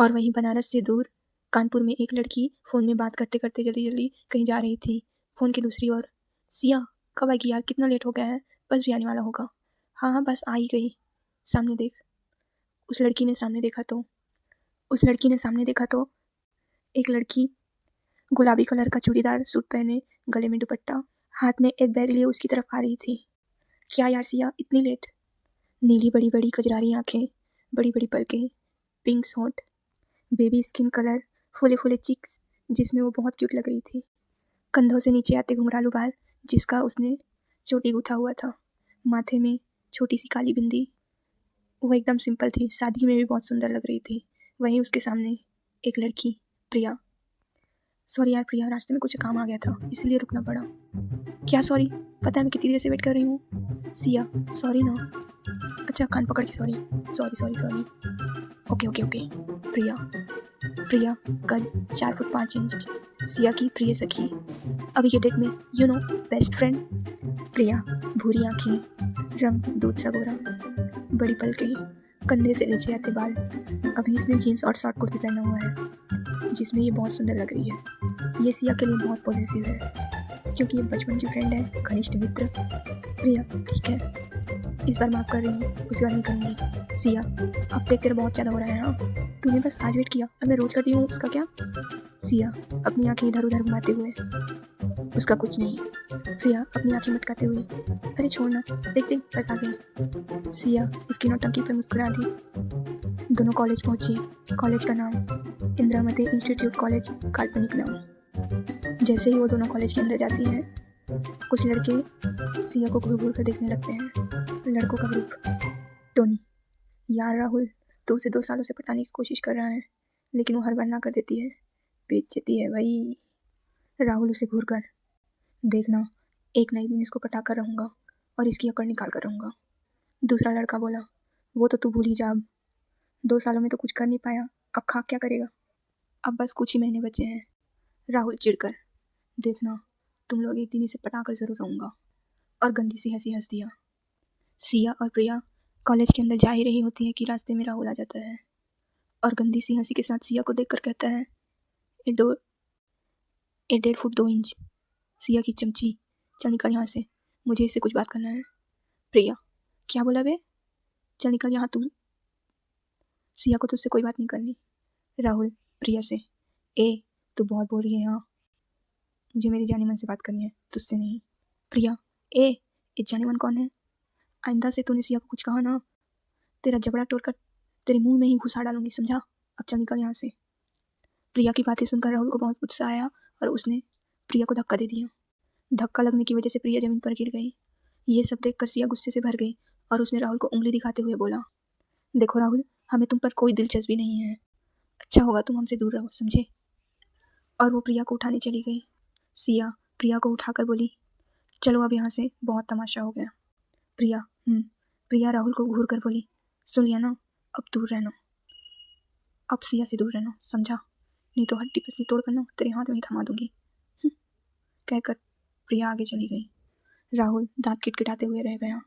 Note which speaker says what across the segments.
Speaker 1: और वहीं बनारस से दूर कानपुर में एक लड़की फ़ोन में बात करते करते जल्दी जल्दी कहीं जा रही थी। फ़ोन की दूसरी ओर, सिया कब आएगी यार, कितना लेट हो गया है, बस भी आने वाला होगा। हाँ हाँ बस आ ही गई, सामने देख। उस लड़की ने सामने देखा तो एक लड़की गुलाबी कलर का चूड़ीदार सूट पहने, गले में दुपट्टा, हाथ में एक बैग लिए उसकी तरफ आ रही थी। क्या यार सिया, इतनी लेट? नीली बड़ी बड़ी कजरारी आंखें, बड़ी बड़ी पलकें, पिंक होंठ, बेबी स्किन कलर, फूले फूले चिक्स जिसमें वो बहुत क्यूट लग रही थी। कंधों से नीचे आते घुंघरालू बाल जिसका उसने चोटी गूथा हुआ था, माथे में छोटी सी काली बिंदी। वो एकदम सिंपल थी, शादी में भी बहुत सुंदर लग रही थी। वहीं उसके सामने एक लड़की, प्रिया। सॉरी यार प्रिया, रास्ते में कुछ काम आ गया था इसलिए रुकना पड़ा। क्या सॉरी? पता है मैं कितनी देर से वेट कर रही हूँ। सिया सॉरी ना। अच्छा कान पकड़ के सॉरी। सॉरी। ओके। प्रिया कद 4 फुट 5 इंच, सिया की प्रिय सखी, अभी के डेट में बेस्ट फ्रेंड। प्रिया भूरी आंखें, रंग दूध सा गोरा, बड़ी पलकें, कंधे से नीचे आते बाल। अभी इसने जीन्स और शॉर्ट कुर्ती पहना हुआ है जिसमें ये बहुत सुंदर लग रही है। ये सिया के लिए बहुत पॉजिटिव है क्योंकि ये बचपन की फ्रेंड है, घनिष्ठ मित्र। प्रिया ठीक है, इस बार माफ़ कर रही हूँ, उसके बाद नहीं करूँगी। सिया अब तक तेरा बहुत ज़्यादा हो रहा है। हाँ तूने बस आज वेट किया और मैं रोज़ करती हूँ, उसका क्या? सिया अपनी आंखें इधर उधर घुमाते हुए, उसका कुछ नहीं। प्रिया अपनी आंखें मटकाते हुए, अरे छोड़ ना, देख बस आ गई। सिया उसकी नौटंकी पर मुस्कुरा दी। दोनों कॉलेज पहुंची। कॉलेज का नाम इंदिरामती इंस्टीट्यूट कॉलेज, काल्पनिक नाम। जैसे ही वो दोनों कॉलेज के अंदर जाती हैं, कुछ लड़के सिया को घूर घूर कर देखने लगते हैं। लड़कों का ग्रुप, टोनी, यार राहुल तो उसे 2 सालों से पटाने की कोशिश कर रहा है लेकिन वो हर बार ना कर देती है, बेइज्जती है भाई। राहुल उसे घूर कर, देखना एक ना एक दिन इसको पटा कर रहूँगा और इसकी अकड़ निकाल कर रहूँगा। दूसरा लड़का बोला, वो तो तू भूल ही जा, अब 2 सालों में तो कुछ कर नहीं पाया, अब खा क्या करेगा, अब बस कुछ ही महीने बचे हैं। राहुल चिढ़कर, देखना तुम लोग एक दिन इसे पटा कर ज़रूर रहूँगा, और गंदी सी हंसी हंस दिया। सिया और प्रिया कॉलेज के अंदर जा ही रही होती है कि रास्ते में राहुल आ जाता है और गंदी सी हंसी के साथ सिया को देखकर कहता है, ए 1.5 फुट 2 इंच सिया की चमची, चल निकल यहाँ से, मुझे इससे कुछ बात करना है। प्रिया, क्या बोला बे? चल निकल यहाँ तू, सिया को तुझसे कोई बात नहीं करनी। राहुल प्रिया से, ए तू बहुत बोल रही है यहाँ, मुझे मेरी जाने मन से बात करनी है, तुझसे नहीं। प्रिया, ए जाने मन कौन है? आइंदा से तूने सिया को कुछ कहा ना, तेरा जबड़ा तोड़कर तेरे मुंह में ही घुसा डालूंगी, समझा? अब चल निकल यहाँ से। प्रिया की बातें सुनकर राहुल को बहुत गुस्सा आया और उसने प्रिया को धक्का दे दिया। धक्का लगने की वजह से प्रिया जमीन पर गिर गई। ये सब देखकर सिया गुस्से से भर गई और उसने राहुल को उंगली दिखाते हुए बोला, देखो राहुल, हमें तुम पर कोई दिलचस्पी नहीं है, अच्छा होगा तुम हमसे दूर रहो, समझे? और वो प्रिया को उठाने चली गई। सिया प्रिया को उठाकर बोली, चलो अब यहाँ से, बहुत तमाशा हो गया। प्रिया प्रिया राहुल को घूर कर बोली, सुन लिया ना, अब दूर रहना, अब सिया से दूर रहना, समझा? नहीं तो हड्डी पसली तोड़ कर ना तेरे हाथ में ही थमा दूंगी। कहकर प्रिया आगे चली गई। राहुल दांत किटकिटाते हुए रह गया।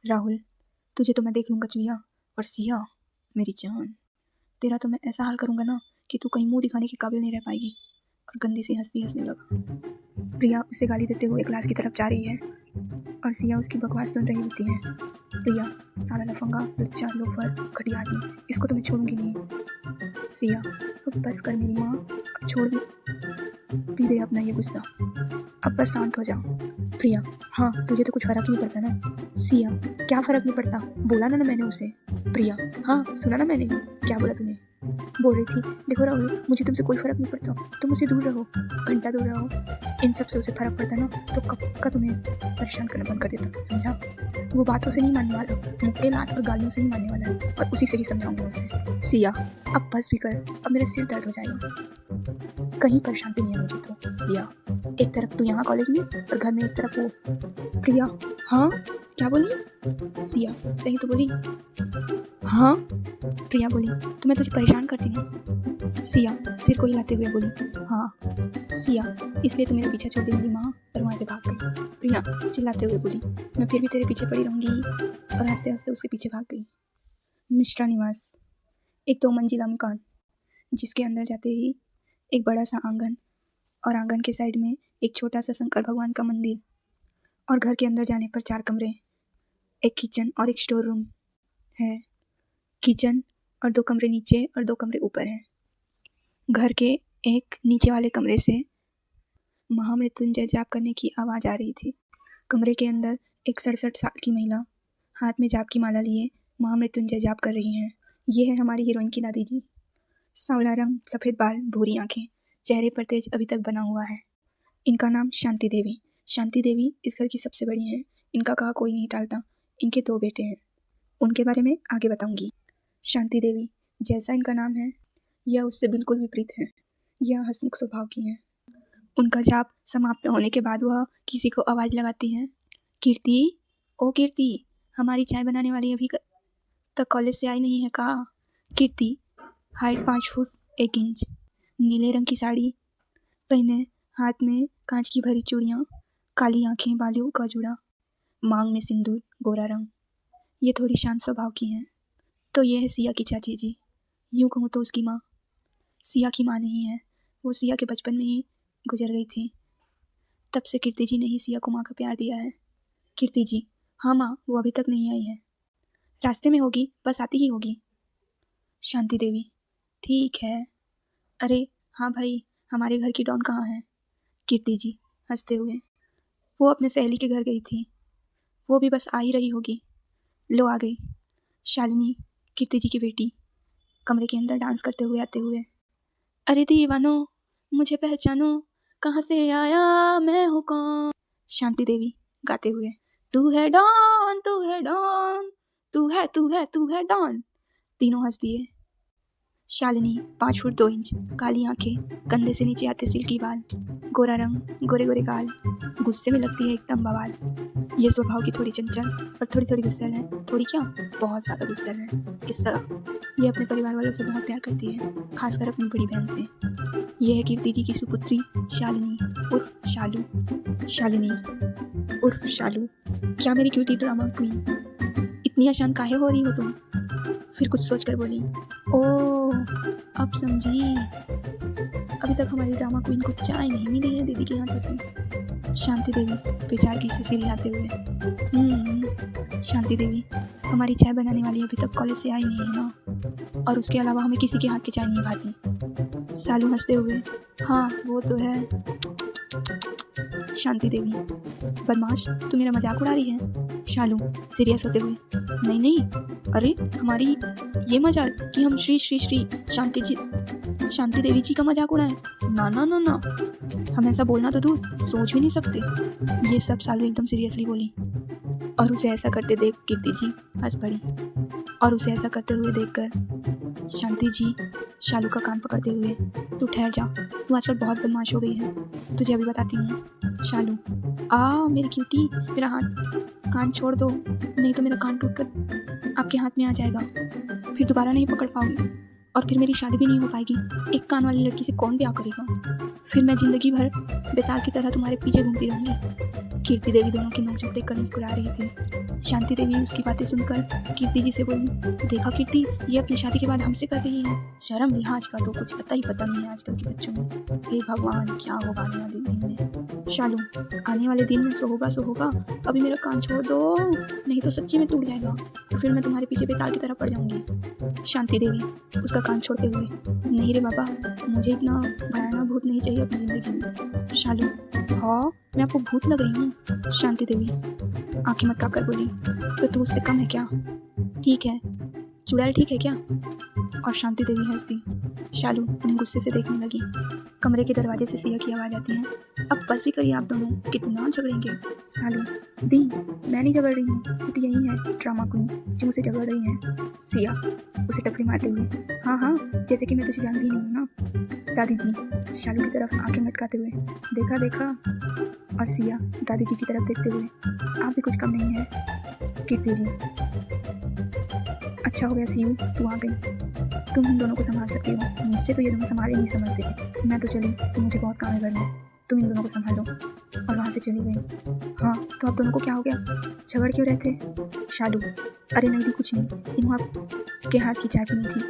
Speaker 1: राहुल, तुझे तो मैं देख लूँगा चुहिया, और सिया मेरी जान, तेरा तो मैं ऐसा हाल करूँगा ना कि तू कहीं मुंह दिखाने के काबिल नहीं रह पाएगी। और गंदी सी हंसने लगा। प्रिया उसे गाली देते हुए क्लास की तरफ जा रही है और सिया उसकी बकवास सुन रही होती है। प्रिया, साला लफंगा, लुच्चा, लोफर, घटिया आदमी, इसको तो मैं छोड़ूंगी नहीं। सिया, अब बस कर मेरी माँ, अब छोड़ भी दे अपना ये गुस्सा, अब बस शांत हो जाओ। प्रिया, हाँ तुझे तो कुछ फ़र्क ही नहीं पड़ता ना। सिया, क्या फ़र्क नहीं पड़ता, बोला ना मैंने उसे। प्रिया, हाँ सुना ना मैंने, क्या बोला तूने? बोल रही थी, देखो राहुल, मुझे तुमसे कोई फ़र्क नहीं पड़ता, तुम मुझसे दूर रहो, घंटा दूर रहो। इन सब से उसे फ़र्क पड़ता ना तो कब का तुम्हें परेशान करना बंद कर देता, समझा? वो बातों से नहीं मानने वाला, मुक्के लात और गालियों से ही मानने वाला है, और उसी से ही समझाऊंगा उसे। सिया, अब बस भी कर, अब मेरा सिर दर्द हो जाएगा, कहीं परेशान भी नहीं है मुझे तो। सिया, एक तरफ तू यहाँ कॉलेज में और घर में एक तरफ वो। प्रिया, हाँ क्या बोली? सिया, सही तो बोली। हाँ प्रिया बोली, तो मैं तुझे परेशान करती हूँ। सिया सिर को हिलाते हुए बोली, हाँ। सिया, इसलिए तू मेरा पीछा छोड़ दी मेरी माँ और वहाँ से भाग गई। प्रिया चिल्लाते हुए बोली, मैं फिर भी तेरे पीछे पड़ी रहूँगी, और हंसते हंसते उसके पीछे भाग गई। मिश्रा निवास, एक 2 मंजिला मकान, जिसके अंदर जाते ही एक बड़ा सा आंगन और आंगन के साइड में एक छोटा सा शंकर भगवान का मंदिर और घर के अंदर जाने पर 4 कमरे, एक किचन और एक स्टोर रूम है। किचन और 2 कमरे नीचे और 2 कमरे ऊपर हैं। घर के एक नीचे वाले कमरे से महामृत्युंजय जाप करने की आवाज़ आ रही थी। कमरे के अंदर एक 67 साल की महिला हाथ में जाप की माला लिए महामृत्युंजय जाप कर रही हैं। ये है हमारी हीरोइन की दादी जी। सांवला रंग, सफ़ेद बाल, भूरी आंखें, चेहरे पर तेज अभी तक बना हुआ है। इनका नाम शांति देवी। शांति देवी इस घर की सबसे बड़ी हैं। इनका कहा कोई नहीं टालता। इनके 2 बेटे हैं, उनके बारे में आगे बताऊंगी। शांति देवी, जैसा इनका नाम है, यह उससे बिल्कुल विपरीत है। यह हंसमुख स्वभाव की हैं। उनका जाप समाप्त होने के बाद वह किसी को आवाज़ लगाती हैं, कीर्ति, ओ कीर्ति, हमारी चाय बनाने वाली अभी तक कॉलेज से आई नहीं है का? कीर्ति, हाइट 5 फुट 1 इंच, नीले रंग की साड़ी पहने, हाथ में कांच की भरी चूड़ियाँ, काली आंखें, बालों का जूड़ा, मांग में सिंदूर, गोरा रंग। ये थोड़ी शांत स्वभाव की हैं। तो ये है सिया की चाची जी। यूँ कहूँ तो उसकी माँ। सिया की माँ नहीं है, वो सिया के बचपन में ही गुजर गई थी। तब से कीर्ति जी ने ही सिया को माँ का प्यार दिया है। कीर्ति जी, हाँ माँ, वो अभी तक नहीं आई है, रास्ते में होगी, बस आती ही होगी। शांति देवी, ठीक है। अरे हाँ भाई, हमारे घर की डॉन कहाँ है? कीर्ति जी हंसते हुए, वो अपने सहेली के घर गई थी, वो भी बस आ ही रही होगी। लो आ गई। शालिनी, कीर्ति जी की बेटी, कमरे के अंदर डांस करते हुए आते हुए, अरे दीवानो, मुझे पहचानो, कहाँ से आया, मैं हूँ कौन? शांति देवी गाते हुए, तू है डॉन, तू है डॉन, तू है तू है तू है डॉन। तीनों हंस दिए। शालिनी 5 फुट 2 इंच, काली आंखें, कंधे से नीचे आते सिल्की बाल, गोरा रंग, गोरे गोरे गाल, गुस्से में लगती है एकदम बवाल। ये स्वभाव की थोड़ी चंचल और थोड़ी थोड़ी गुस्सैल है। थोड़ी क्या, बहुत ज़्यादा गुस्सैल है। इस तरह ये अपने परिवार वालों से बहुत प्यार करती है, खासकर अपनी बड़ी बहन से। ये है कीर्ति जी की सुपुत्री शालिनी उर्फ शालू। शालिनी उर्फ शालू, क्या मेरी क्यूटी ड्रामा क्वीन, इतनी अशांत काहे हो रही हो तुम? फिर कुछ सोचकर बोली, ओह अब समझी, अभी तक हमारी ड्रामा क्वीन को चाय नहीं मिली है दीदी के हाथों से। शांति देवी बेचारगी से सिर हिलाते हुए, शांति देवी, हमारी चाय बनाने वाली अभी तक कॉलेज से आई नहीं है ना, और उसके अलावा हमें किसी के हाथ की चाय नहीं भाती। सालू हंसते हुए, हाँ वो तो है। शांति देवी, बदमाश, तू मेरा मजाक उड़ा रही है? शालू सीरियस होते हुए, नहीं नहीं, अरे हमारी ये मजाक कि हम श्री श्री श्री शांति देवी जी का मजाक उड़ाएं? ना ना ना ना, हम ऐसा बोलना तो दूर सोच भी नहीं सकते। ये सब सालू एकदम सीरियसली बोली, और उसे ऐसा करते देख कीर्ति जी हंस पड़ी, और उसे ऐसा करते हुए देखकर शांति जी शालू का कान पकड़ते हुए, तू ठहर जा, तू आजकल बहुत बदमाश हो गई है, तुझे अभी बताती हूँ। शालू, मेरी क्यूटी, मेरा हाथ, कान छोड़ दो, नहीं तो मेरा कान टूटकर आपके हाथ में आ जाएगा, फिर दोबारा नहीं पकड़ पाओगे, और फिर मेरी शादी भी नहीं हो पाएगी। एक कान वाली लड़की से कौन ब्याह करेगा? फिर मैं जिंदगी भर बेताल की तरह तुम्हारे पीछे घूमती रहूंगी। कीर्ति देवी दोनों की नोक देखकर मुस्कुरा रही थी। शांति देवी उसकी बातें सुनकर कीर्ति जी से बोली, देखा कीर्ति, ये अपनी शादी के बाद हमसे कर रही है, शर्म लिहाज का तो कुछ पता ही पता नहीं है आजकल के बच्चों में। हे भगवान, क्या होगा आने वाले दिन में? शालू, आने वाले दिन में सो होगा, अभी मेरा कान छोड़ दो, नहीं तो सच्ची में टूट जाएगा, फिर मैं तुम्हारे पीछे बेताल की तरह पड़ जाऊंगी। शांति देवी उसका कान छोड़ते हुए, नहीं रे बाबा, मुझे इतना भयानक भूत नहीं चाहिए अपनी जिंदगी में। शालू, हाँ मैं आपको भूत लग रही हूँ? शांति देवी आंखें मटकाकर बोली, तो तू उससे कम है क्या? ठीक है, चुड़ैल ठीक है क्या? और शांति देवी हंस दी। शालू उन्हें गुस्से से देखने लगी। कमरे के दरवाजे से सिया की आवाज़ आती है, अब बस भी करिए आप दोनों, कितना झगड़ेंगे? शालू, दी मैं नहीं झगड़ रही हूँ, तो यही है ड्रामा क्वीन जो मुझसे झगड़ रही है। सिया उसे टपरी मारते हुए, हाँ हाँ, जैसे कि मैं तुझे जानती नहीं हूँ ना। दादी जी शालू की तरफ आंखें मटकाते हुए, देखा देखा। और सिया दादी जी की तरफ देखते हुए, आप भी कुछ कम नहीं है। कीर्ति जी, अच्छा हो गया सियू तू आ गई, तुम हम दोनों को संभाल सकती हो, मुझसे तो ये दोनों संभाल ही नहीं समझते। मैं तो चली, तो मुझे बहुत काम है घर में, तुम इन दोनों को संभाल लो, और वहाँ से चली गई। हाँ, तो आप दोनों को क्या हो गया? झगड़ क्यों रहे थे? शालू, अरे नहीं दी, कुछ नहीं। इन्हों आपके हाथ की चाय पीनी थी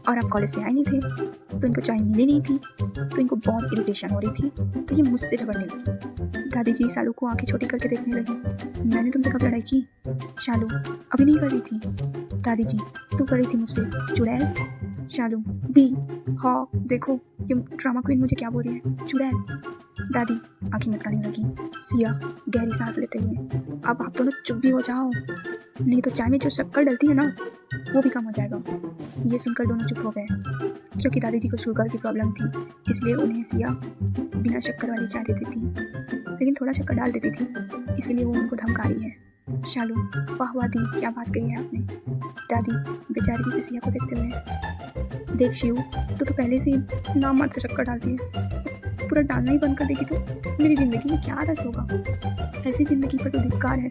Speaker 1: और आप कॉलेज से आए नहीं थे, तो इनको चाय मिली नहीं थी, तो इनको बहुत इरिटेशन हो रही थी, तो ये मुझसे झगड़ने लगी। दादी जी शालू को आंखें छोटी करके देखने लगी। मैंने तुमसे कब लड़ाई की? शालू, अभी नहीं कर रही थी। दादी जी, तू कर रही थी मुझसे चुड़ैल। शालू, दी, हाँ देखो ये ड्रामा क्वीन मुझे क्या बोल रही है, चुड़ैल। दादी आंखें मटकाने लगी। सिया गहरी सांस लेते हुए, अब आप दोनों चुप भी हो जाओ, नहीं तो चाय में जो शक्कर डलती है ना, वो भी कम हो जाएगा। ये सुनकर दोनों चुप हो गए, क्योंकि दादी जी को शुगर की प्रॉब्लम थी, इसलिए उन्हें सिया बिना शक्कर वाली चाय देती थी, लेकिन थोड़ा शक्कर डाल देती थी, इसीलिए वो उनको धमका रही है। शालू, वाह वाह दी, क्या बात कही है आपने। दादी बेचारी से सिया को देखते हुए, देख शिव, तो पहले से ही नाम मात्र शक्कर डालती है, पूरा डालना ही बंद कर देगी तो मेरी जिंदगी में क्या रस होगा। ऐसी जिंदगी पर तो धिक्कार है।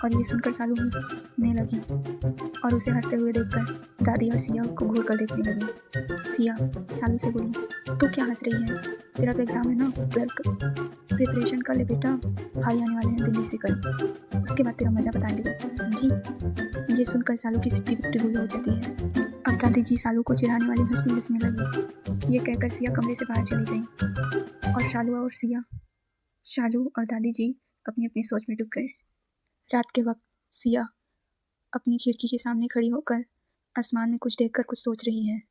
Speaker 1: और ये सुनकर शालू हंसने लगी, और उसे हंसते हुए देखकर दादी और सिया उसको घूर कर देखने लगी। सिया शालू से बोली, तो क्या हंस रही है? तेरा तो एग्जाम है ना, 12th का प्रिपरेशन कर ले बेटा, भाई आने वाले हैं दिल्ली से कल, उसके बाद तेरा मजा बताएंगे, समझी? ये सुनकर शालू की सिट्टी बिट्टी गुल हो जाती है। अब दादी जी शालू को चिढ़ाने वाली हंसी हंसने लगी। ये कहकर सिया कमरे से बाहर चली गई, और शालू और दादी जी अपनी अपनी सोच में डूब गए। रात के वक्त सिया अपनी खिड़की के सामने खड़ी होकर आसमान में कुछ देखकर कुछ सोच रही है।